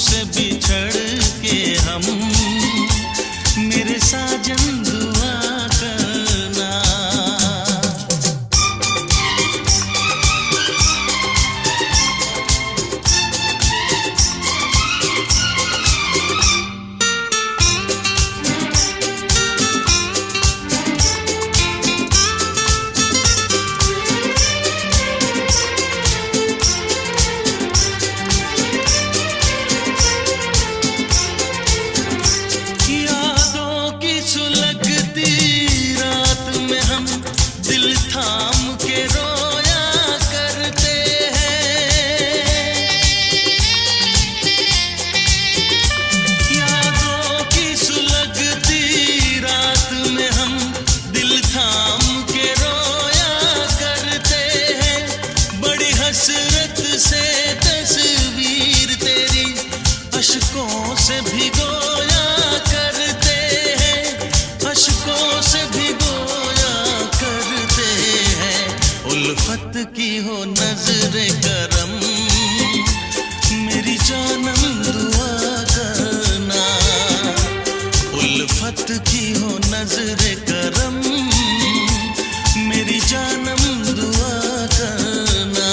से बिछड़ के हम, मेरे साजन दुआ करना। थाम के रोया करते हैं, यादों की सुलगती रात में हम दिल थाम के रोया करते हैं। बड़ी हसरत से तस्वीर तेरी अश्कों से भिगोया करते हैं, अश्कों से भिगोया करते हैं। उल्फत की हो नजरे करम, मेरी जानम दुआ करना। उल्फत की हो नजरे करम, मेरी जानम दुआ करना।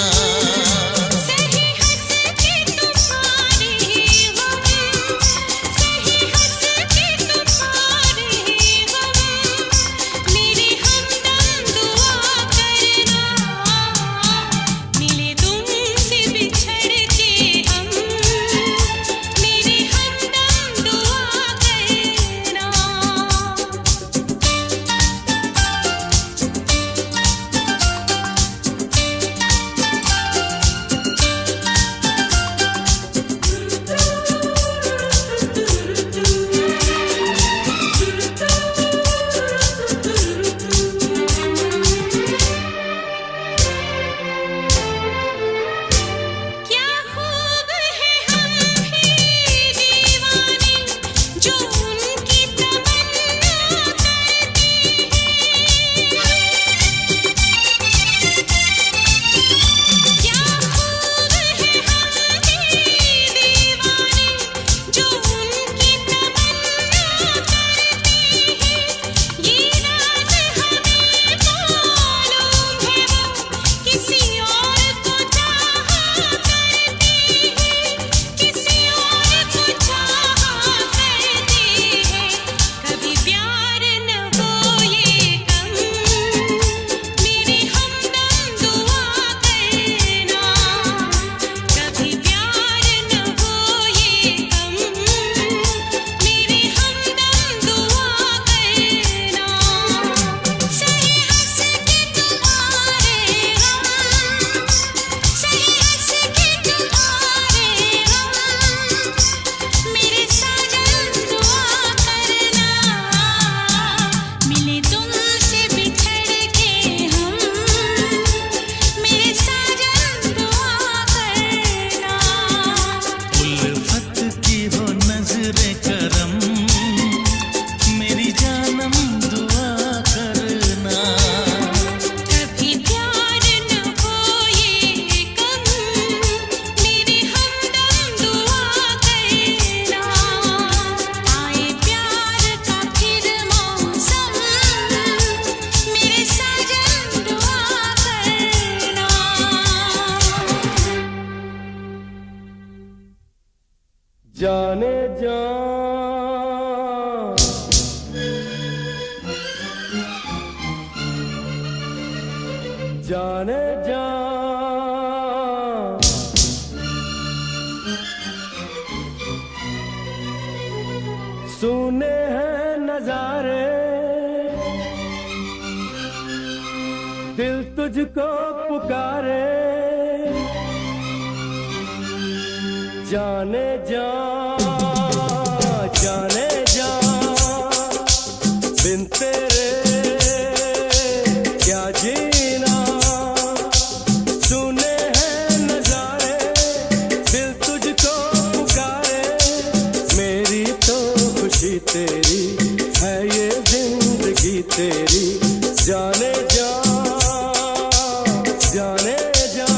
जाने जा जाने जा सुने हैं नजारे, दिल तुझको पुकारे। जाने जा जाने जा बिन तेरे क्या जीना। सुने हैं नजारे, दिल तुझको पुकारे। मेरी तो खुशी तेरी है, ये जिंदगी तेरी। जाने जा जाने जा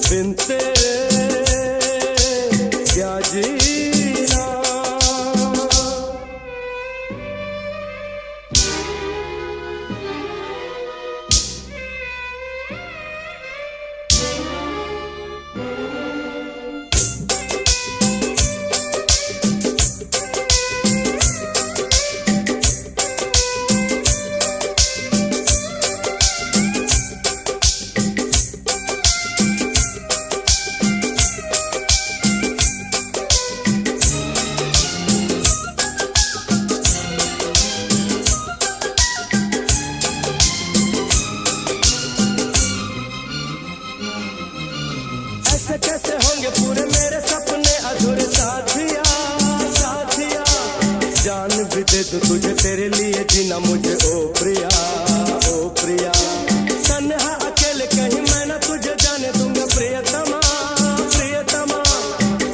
बिन तेरे दूं तुझे, तेरे लिए जीना मुझे ओ प्रिया, ओ प्रिया। तन्हा अकेले कहीं मैं ना तुझे जाने दूंगा प्रियतमा, प्रियतमा।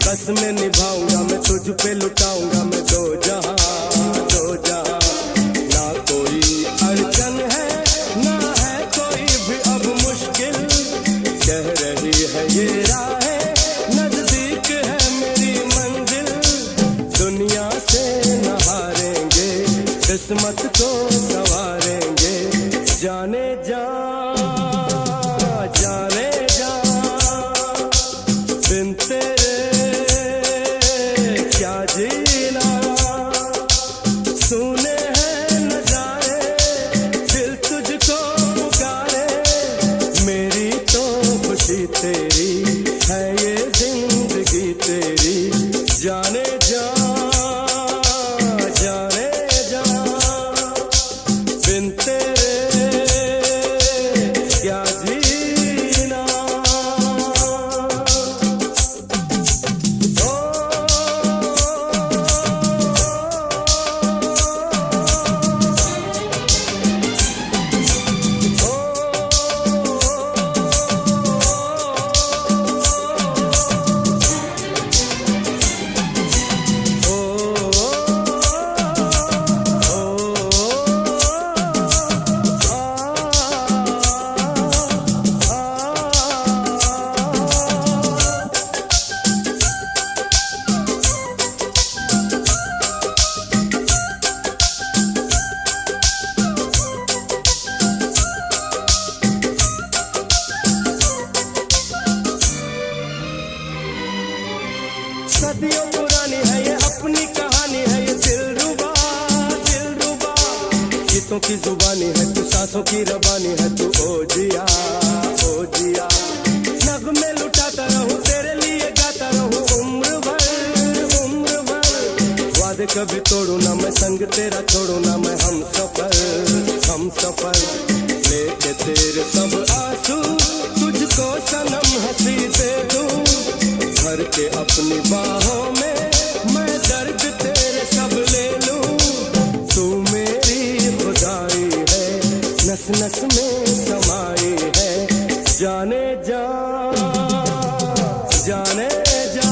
बस में निभाऊंगा मैं, तुझ पे लुटाऊंगा मैं दो जहां, दो जहां। ना कोई अड़चन है, ना है कोई भी अब मुश्किल। कह रही है ये राहें, नजदीक है मेरी मंजिल। दुनिया से न हारेंगे, किस्मत को संवारेंगे। जाने जा, जाने जा, बिन तेरे क्या जीना। सुने हैं नजारे, दिल तुझको पुकारे। मेरी तो खुशी तेरी है, ये जिंदगी तेरी। जाने जा, जाने जा, बिन तेरे क्या जीना। ओ, सदियों पुरानी है ये अपनी कहानी है, ये दिलरुबा, दिलरुबा। गीतों की जुबानी है तू, सांसों की रबानी है तू, ओ जिया, ओ जिया। नगमे लुटाता रहूं, तेरे लिए गाता रहूं उम्र भर, उम्र भर। वादे कभी तोड़ू ना मैं, संग तेरा छोड़ू ना मैं। हम सफर, हम सफर। लेके तेरे सब आंसू, तुझको सनम हंसी दे दूं। भर के अपनी बाहों में मैं दर्द तेरे सब ले लूं। तू मेरी खुदाई है, नस नस में समाई है। जाने जा, जाने जा,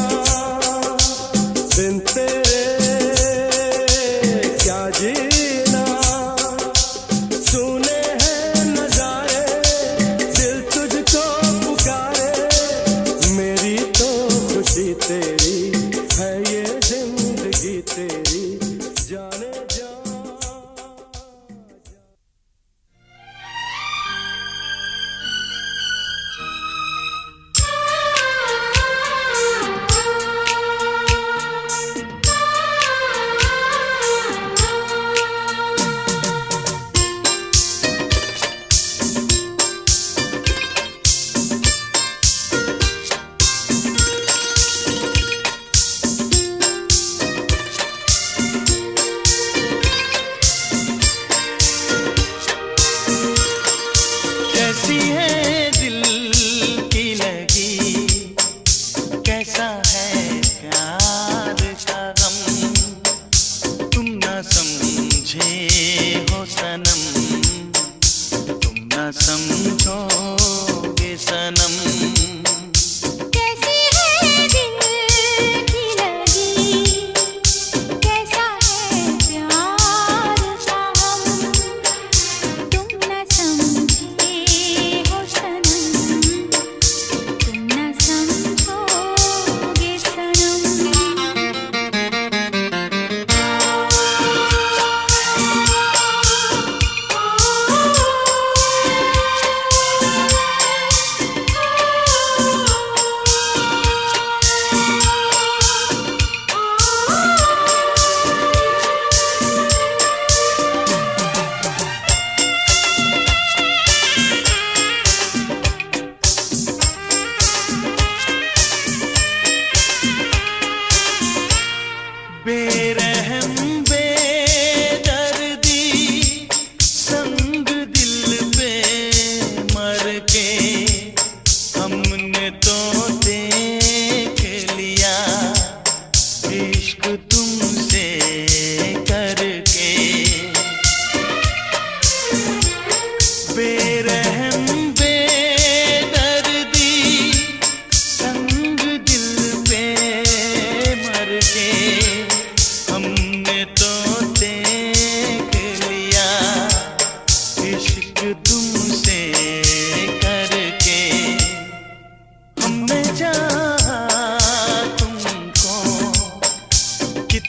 बिन तेरे क्या जीना। सुने हैं नजारे, दिल तुझको पुकारे। मेरी तो खुशी तेरी है, ये जिंदगी तेरी। जाने जा।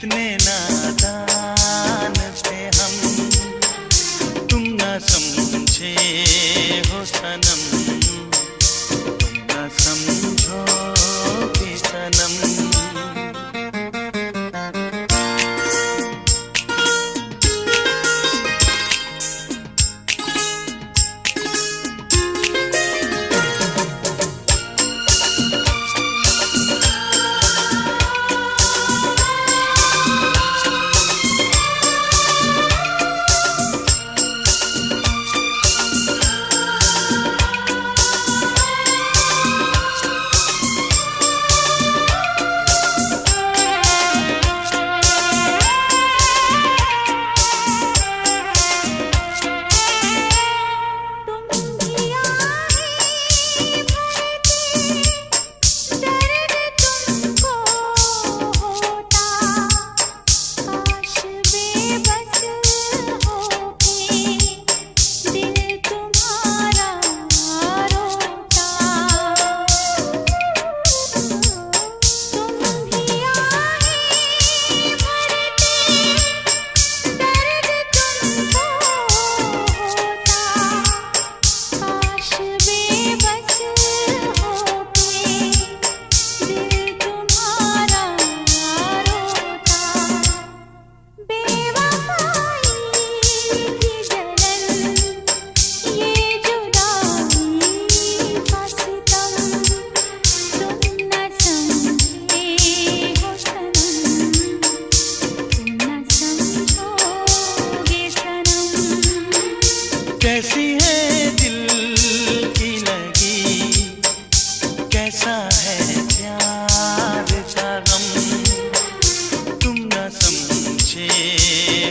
कितने नादान थे हम, तुम न समझे हो सनम, तुम न समझोगे सनम। कैसी है दिल की लगी, कैसा है प्यार का गम, तुम न समझे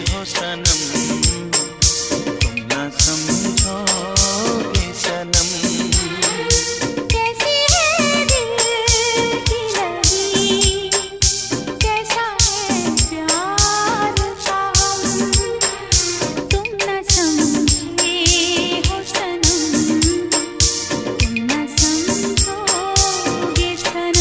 हो सनम, तुम न समझोगे सनम। कैसी है दिल की लगी, कैसा है प्यार का गम, तुम न समझे हो सनम, तुम न समझोगे सनम।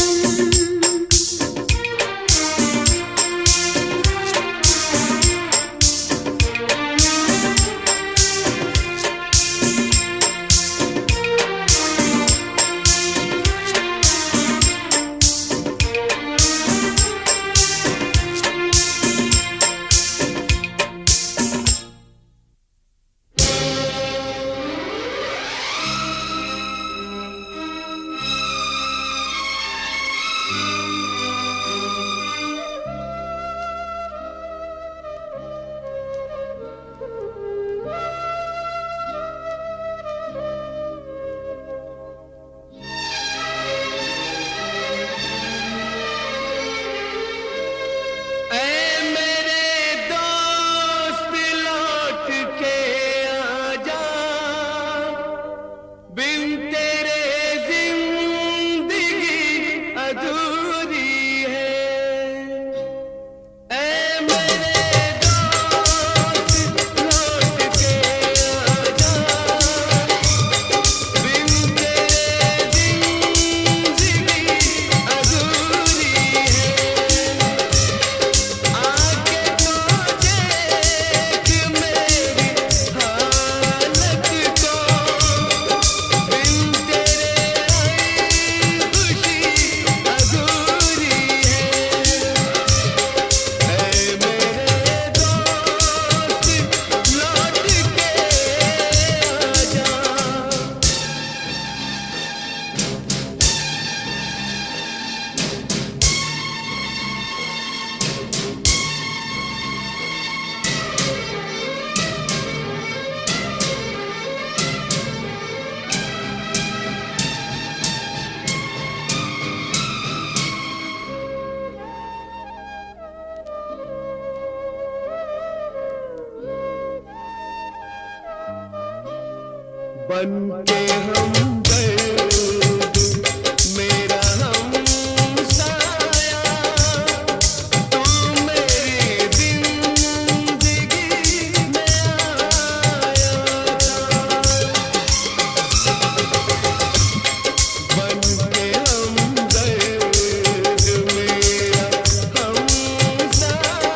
बनके हम दर्द मेरा हमसाया, तू मेरी जिंदगी में आया था। बनके हम दर्द मेरा हमसाया,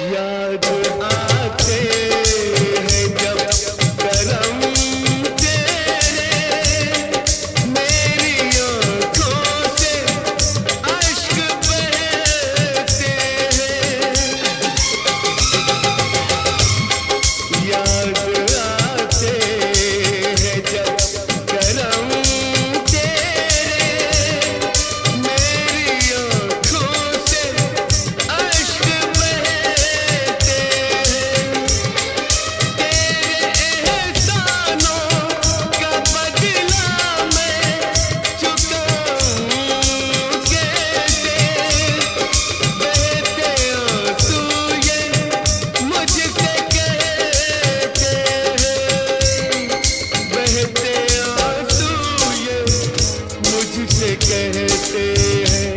याद आते हैं जब करम तेरे, मेरी आँखों से अश्क बहते हैं। याद आते हैं जब करम तेरे, मेरी आँखों से अश्क बहते हैं। तेरे एहसानों का बदला मैं चुकाऊं कैसे, बहते आंसू ये मुझसे कहते हैं, बहते आंसू ये मुझसे कहते हैं।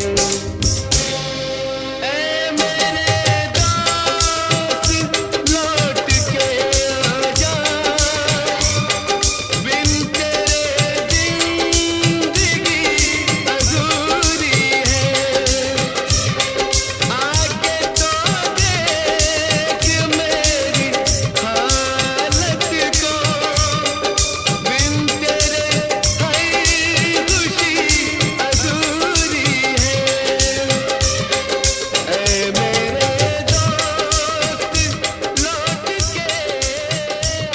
ऐ मेरे दोस्त लौट के आजा, बिन तेरे जिंदगी अधूरी है। आके तो देख मेरी हालत को, बिन तेरे हर खुशी अधूरी है। ऐ मेरे दोस्त लौट के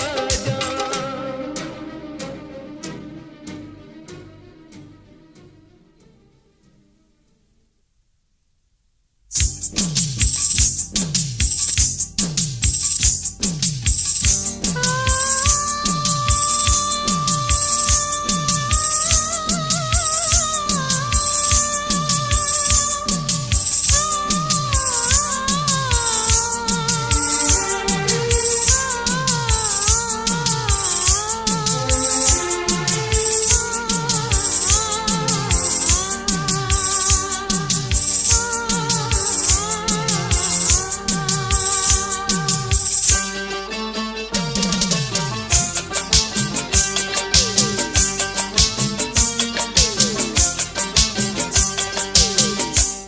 आजा।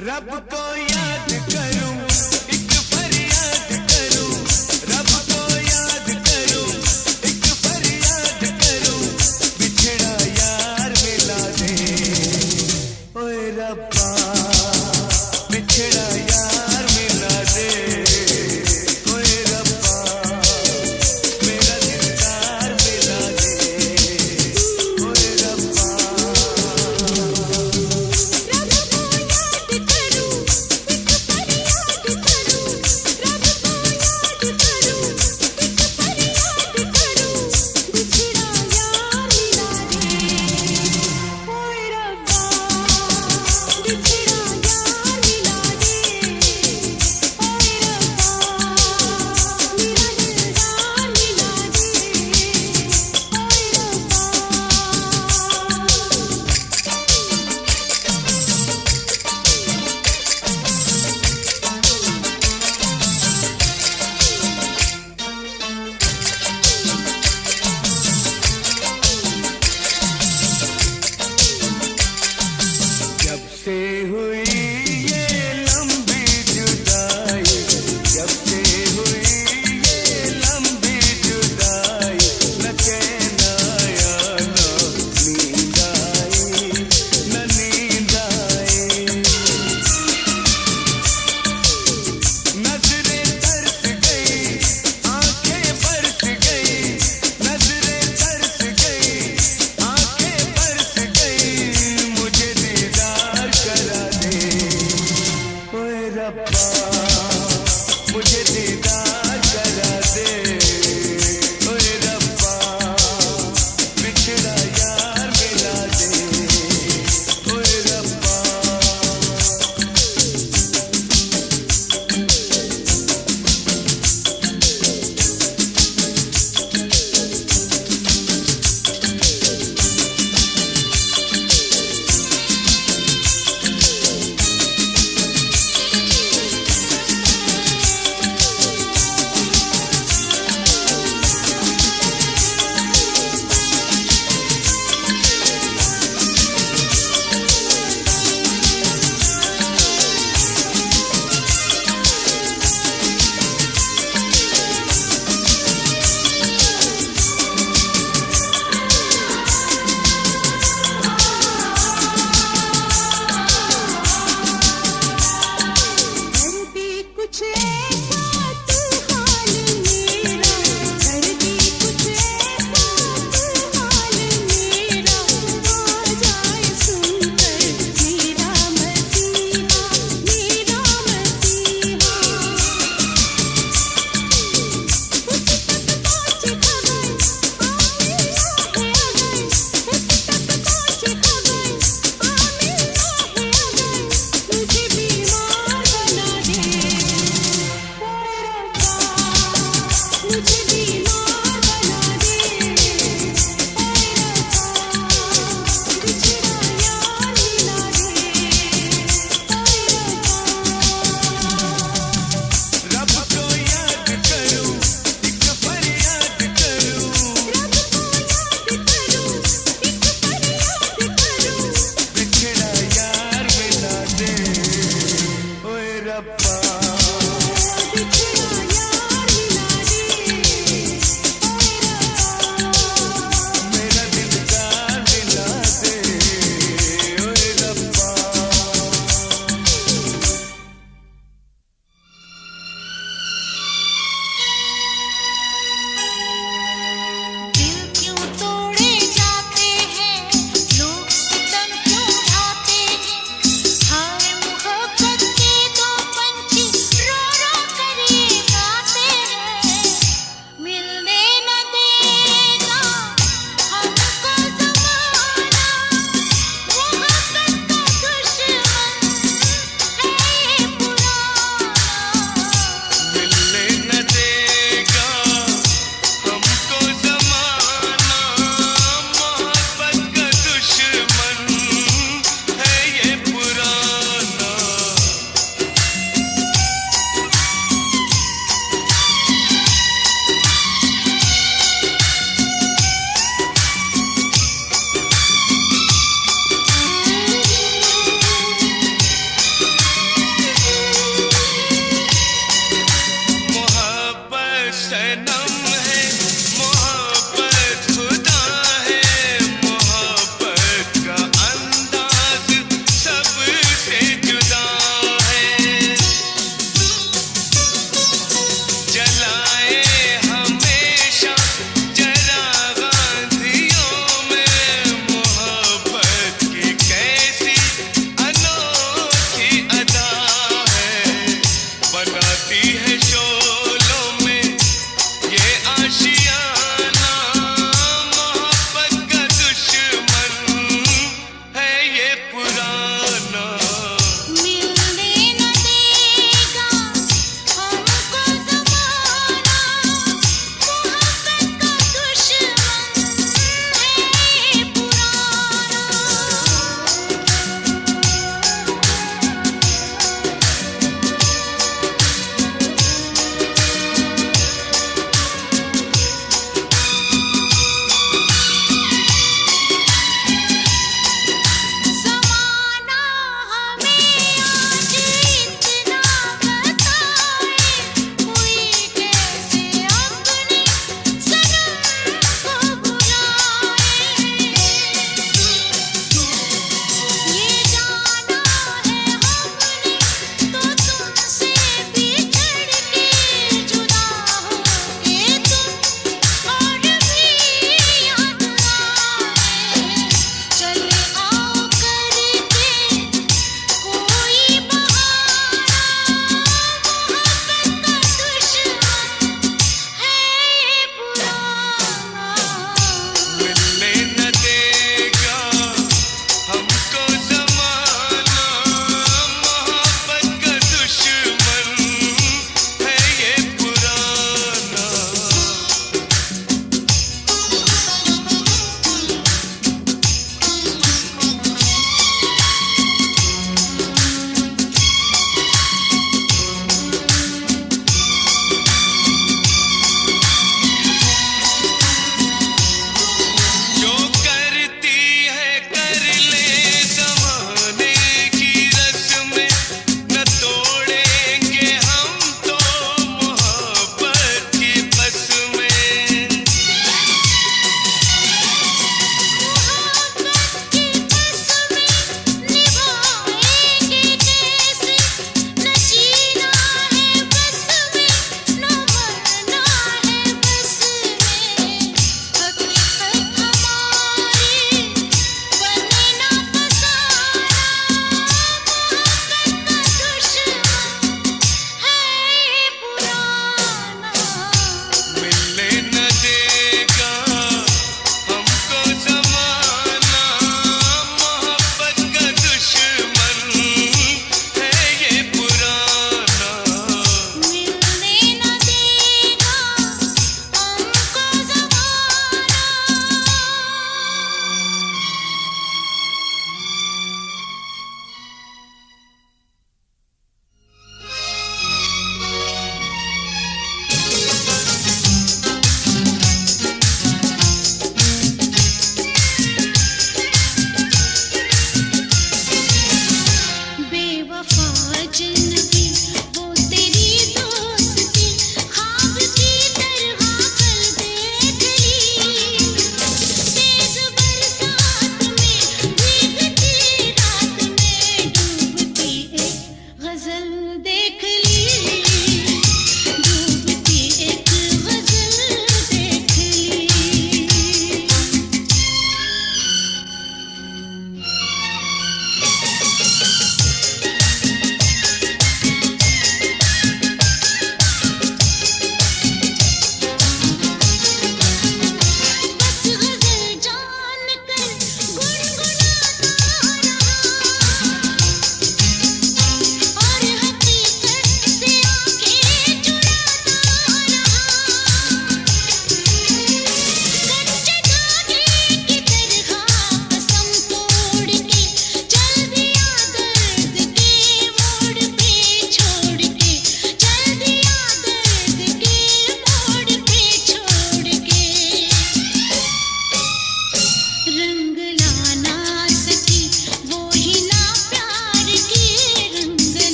रब को याद करूं, एक फरियाद करूं, रब को याद करूं, एक फरियाद करूं, बिछड़ा यार मिला दे। ओए रब्बा बिछड़ा यार मिला दे। ओए रब्बा मेरा दिलदार मिला दे। ओए रब्बा जब से हुई ये लंबी जुदाई, जब से हुई ये लंबी जुदाई, न चैन आया न नींद आई, न नींद आई। नजरें तरस गई, आंखें बरस गई, नजरें तरस गई, आंखें बरस गई, मुझे दीदार करा दे। ओए रब्बा मुझे दीदार करा दे। ओए रब्बा बिछड़ा यार मिला दे। ओए रब्बा कुछ ऐसा तू हाल मेरा कर दे, कुछ ऐसा तू हाल मेरा आ जाए सुनकर मेरा मसीहा, मेरा मसीहा। उस तक पहुँचे खबर आ मिलना है अगर, उस तक पहुँचे खबर आ मिलना है अगर, मुझे बीमार बना दे ओए रब्बा, मुझे बीमार बना दे ओए रब्बा, बिछड़ा यार मिला दे ओए रब्बा। रब को याद करूं, एक फरियाद करूं, रब को याद करूं, एक फरियाद करूं, बिछड़ा यार मिला दे ओए रब्बा। बिछड़ा यार मिला दे ओए रब्बा। मेरा दिलदार मिला दे ओए रब्बा। दिल क्यों तोड़े जाते हैं, लोग सितम क्यों ढाते हैं, हाय मोहब्बत के दो पंछी रो रो कर ये गाते हैं। मिलने न देगा हमको ज़माना, मोहब्बत का दुश्मन है ये पुराना। मिलने न देगा हमको ज़माना, मोहब्बत का दुश्मन है ये पुराना। मोहब्बत सनम है, मोहब्बत खुदा है, मोहब्बत का अंदाज सबसे जुदा है। जलाए हमेशा चरागांधियों में, मोहब्बत की कैसी अनोखी अदा है, बनाती है शोलों में ये आशियाना, मोहब्बत का दुश्मन है ये पुराना। मिलने न देगा हमको ज़माना, मोहब्बत का दुश्मन है ये पुराना।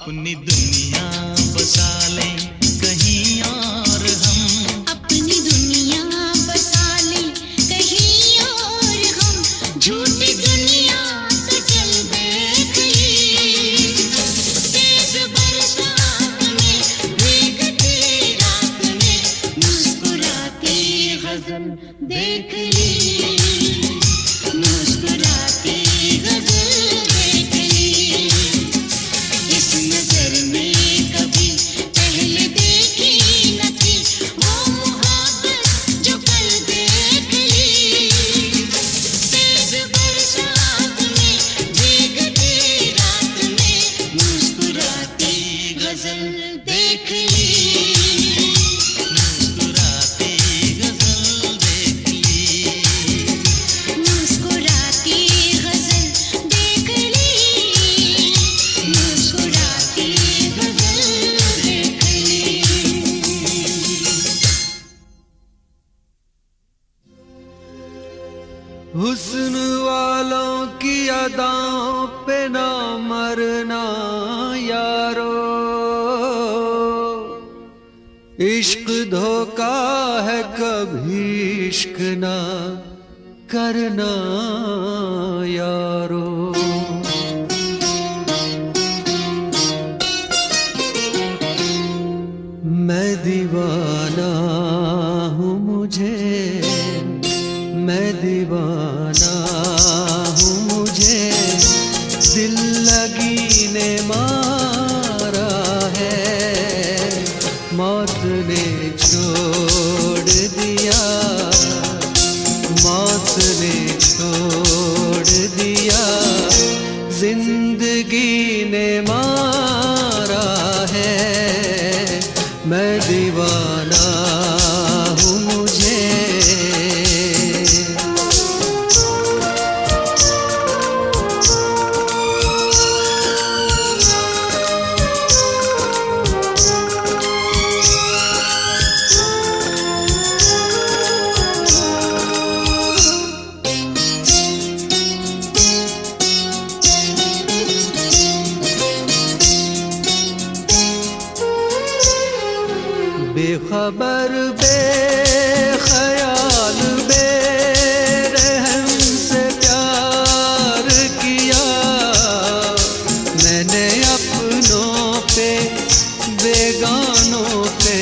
अपनी दुनिया बसा लें कहीं और हम, अपनी दुनिया बसा ले कहीं और हम, झूठी दुनिया तो चल देख ली। तेज बरसात में भीगती रात में मुस्कुराती गजल देख ली, मुस्कुराती गजल देख ली। इस नजर में कभी पहले देखी न थी वो मोहब्बत जो कल देख ली। तेज बरसात में भीगती रात में मुस्कुराती गजल देख ली, मुस्कुराती गजल देख ली। मुस्कुराती गजल देख ली, मुस्कुराती गजल देख ली। हुस्न वालों की अदाओं पे ना मरना यारो, इश्क धोखा है कभी इश्क ना करना यारो। मैं दीवाना हूँ मैं दीवाना हूँ मुझे दिल लगी ने मारा है, मौत ने छोड़ दिया, मौत ने छोड़ दिया, जिंदगी ने मारा है। मैं दीवाना हूँ मुझे। बेखबर बेख्याल बेरहम से प्यार किया मैंने, अपनों पे बेगानों पे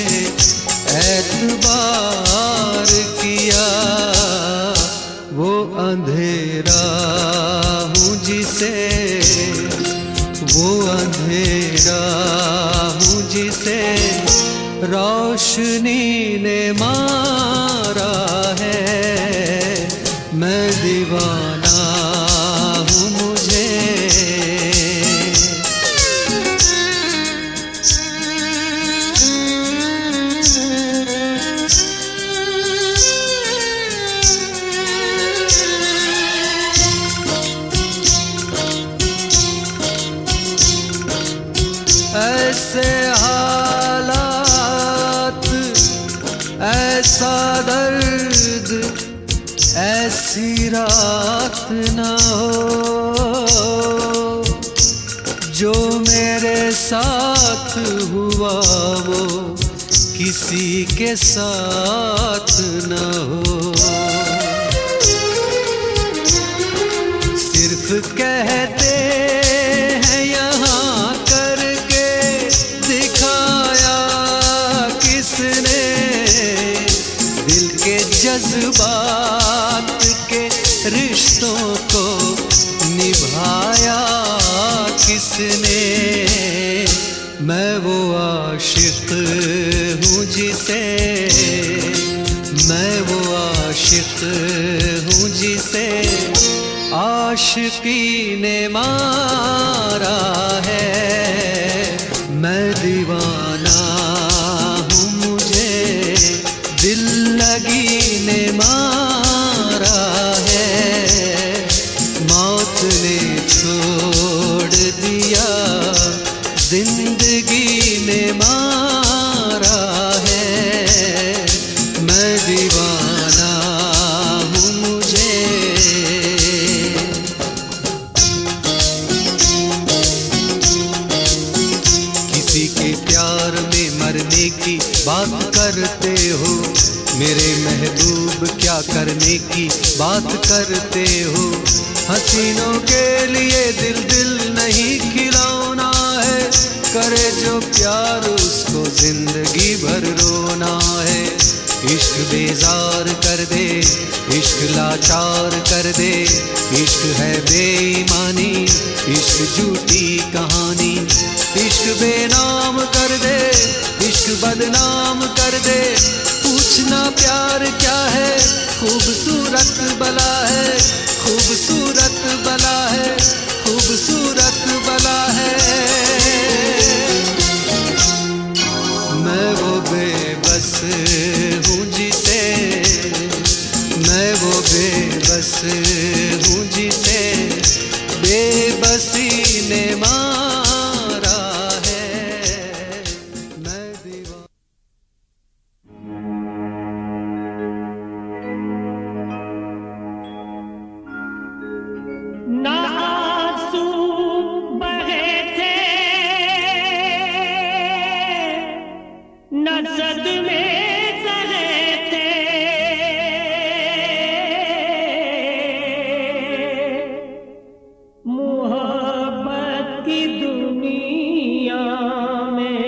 एतबार किया। वो अंधेरा हूँ जिसे, वो अंधेरा हूँ जिसे रोशनी ने मारा है। मैं दीवाना हूँ मुझे। ऐसे ऐसा दर्द ऐसी रात न हो, जो मेरे साथ हुआ वो किसी के साथ न हो। सिर्फ कहते हैं यहाँ करके दिखाया किसने, दिल के जज्बात के रिश्तों को निभाया किसने। मैं वो आशिक हूँ जिसे, मैं वो आशिक हूँ जिसे आशिकी ने मारा है। मैं दीवाना हूँ मुझे दिल लगी ने मारा है। मौत ने छोड़ दिया, जिंदगी ने मारा है। मैं दीवाना हूँ मुझे। बात करते हो मेरे महबूब, क्या करने की बात करते हो। हसीनों के लिए दिल दिल नहीं खिलौना है, करे जो प्यार उसको जिंदगी भर रोना है। इश्क बेजार कर दे, इश्क लाचार कर दे, इश्क है बेईमानी, इश्क झूठी कहानी। इश्क बेनाम कर दे, इश्क बदनाम कर दे, पूछना प्यार क्या है, खूबसूरत बला है, खूबसूरत बला है, खूबसूरत बला है। मैं वो बेबस हूँ जिसे, मैं वो बेबस हूँ जिसे बेबसी ने मारा है। मैं दीवाना ना आंसू बहे थे, न सदमे सहे थे, मोहब्बत की दुनिया में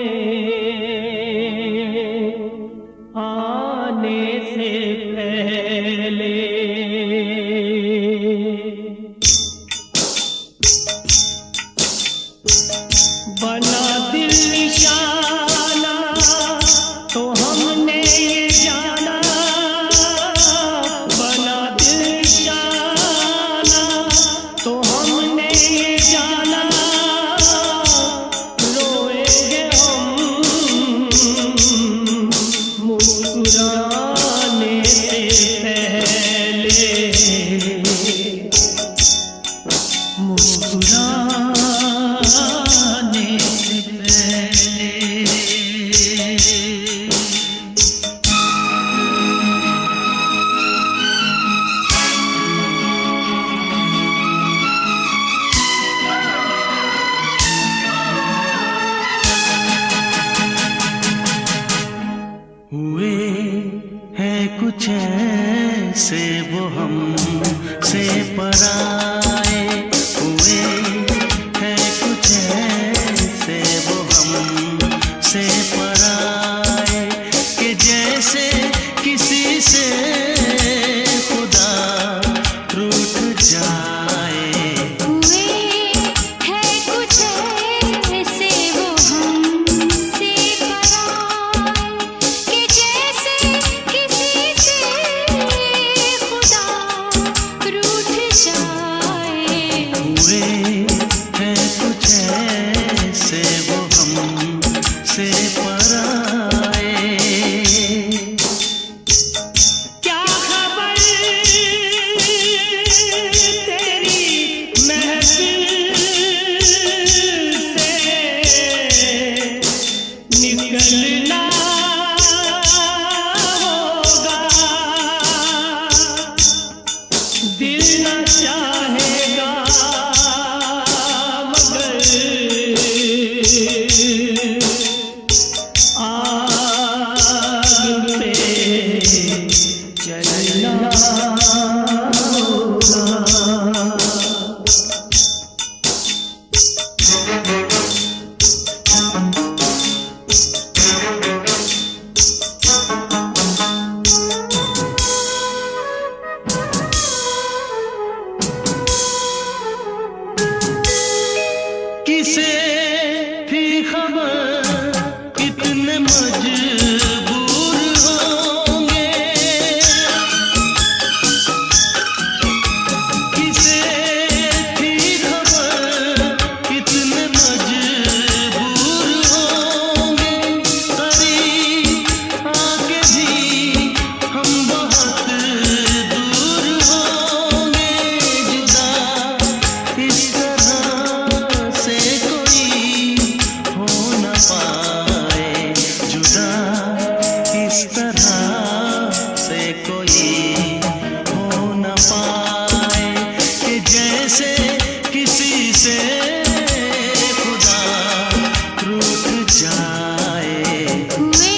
आने से पहले। बना दिल निशाना तो हमने ये जाना, बना दिल निशाना तो हमने ये जाना, रोएंगे हम मुस्कुराने से पहले, मुस्कुराने से पहले। हुए हैं कुछ ऐसे वो हम से पराए, हुए हैं कुछ ऐसे वो हम से पराए, कि जैसे किसी से खुदा रूठ जाए। हुए हैं कुछ ऐसे वो हमसे पराए, कि जैसे किसी से खुदा रूठ जाए। हुए हैं कुछ ऐसे वो हमसे पराए। क्या खबर तेरी महफिल से निकलना होगा, दिल न चाहेगा मगर आग पे चलना होगा। किसे थी खबर कितने मजबूर होंगे, किसे थी खबर कितने मजबूर होंगे, करीब आके भी हम बहुत दूर होंगे। जुदा इस तरह से कोई हो न पाए, जुदा इस तरह से कोई हो न पाए, कि जैसे किसी से खुदा रूठ जाए। हुए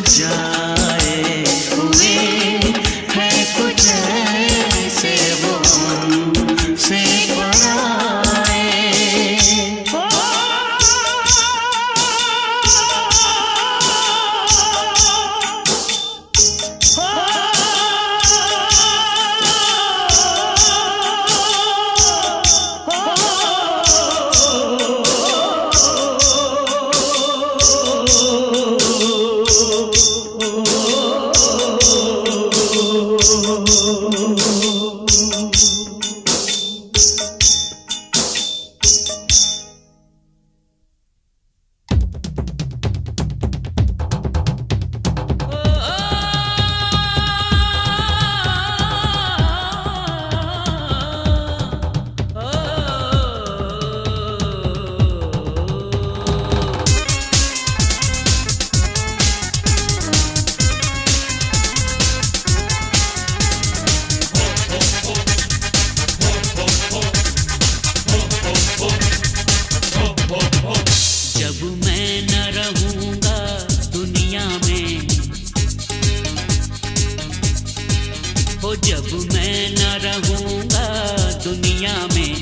जाए हुए है कुछ ऐसे वो हमसे पराए। जब मैं न रहूंगा दुनिया में, हो जब मैं न रहूंगा दुनिया में,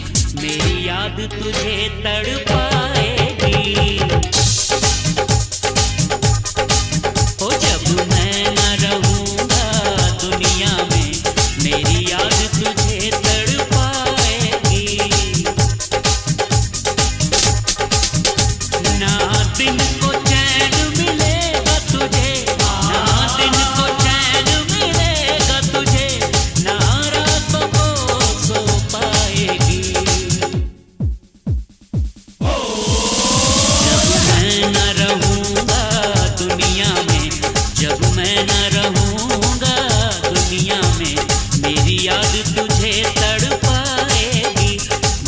मेरी याद तुझे तड़पाएगी। हो जब मैं न रहूंगा दुनिया में, मेरी याद तुझे तड़पाएगी। ना दिन को चैन मिलेगा तुझे, ना दिन को चैन मिलेगा तुझे, ना रातों को सो पाएगी। जब मैं न रहूंगा दुनिया में, जब मैं न रहूंगा दुनिया में, मेरी याद तुझे तड़पाएगी,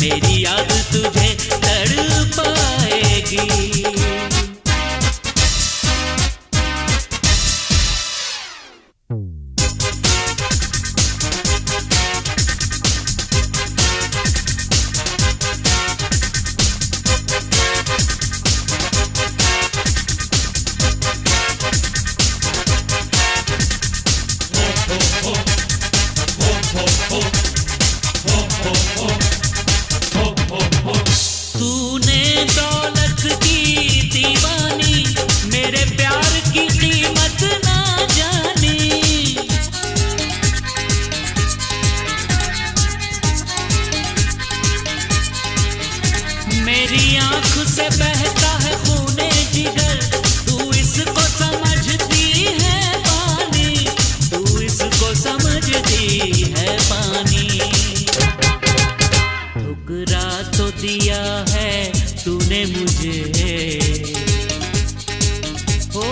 मेरी याद तुझे तड़पाएगी। तूने दौलत की दीवानी, मेरे प्यार की कीमत ना जानी। मेरी आंख से बहता है खूने जिगर, तू इसको समझती है पानी, तू इसको समझती है पानी। ठुकरा तो दिया है तूने मुझे, ओ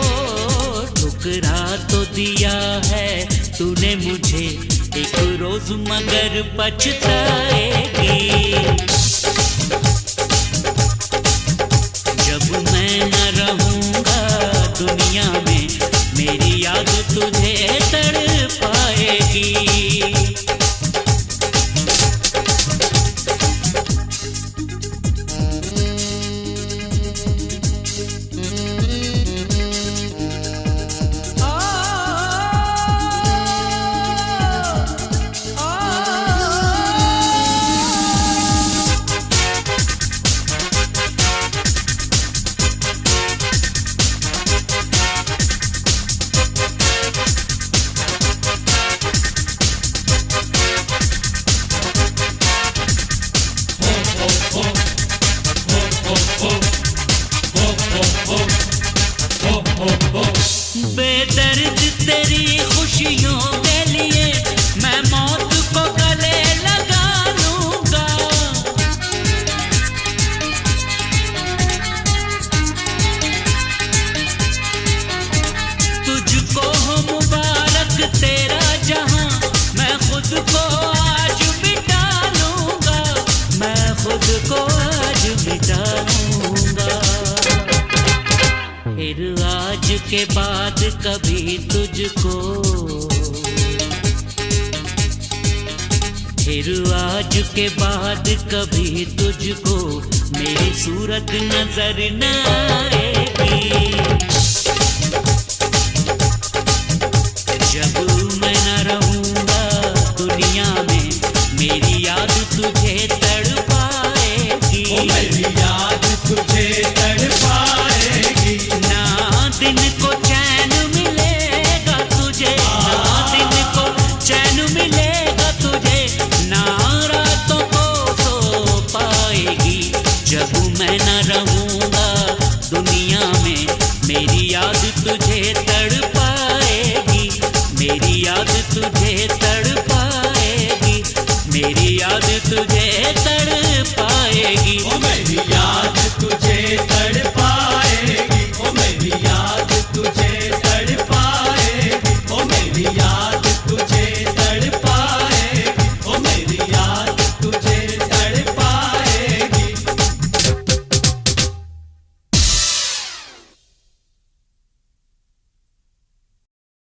ठुकरा तो दिया है तूने मुझे, एक रोज मगर पछताएगी। जब मैं न रहूंगा दुनिया में, मेरी याद तुझे तड़पाएगी। बेदर्द तेरी खुशियों के लिए मैं मौत को गले लगा लूंगा। तुझको हो मुबारक तेरा जहां, मैं खुद को आज मिटा लूंगा, मैं खुद को आज मिटा लूंगा। फिर आज के बाद कभी तुझको, फिर आज के बाद कभी तुझको मेरी सूरत नजर न आएगी।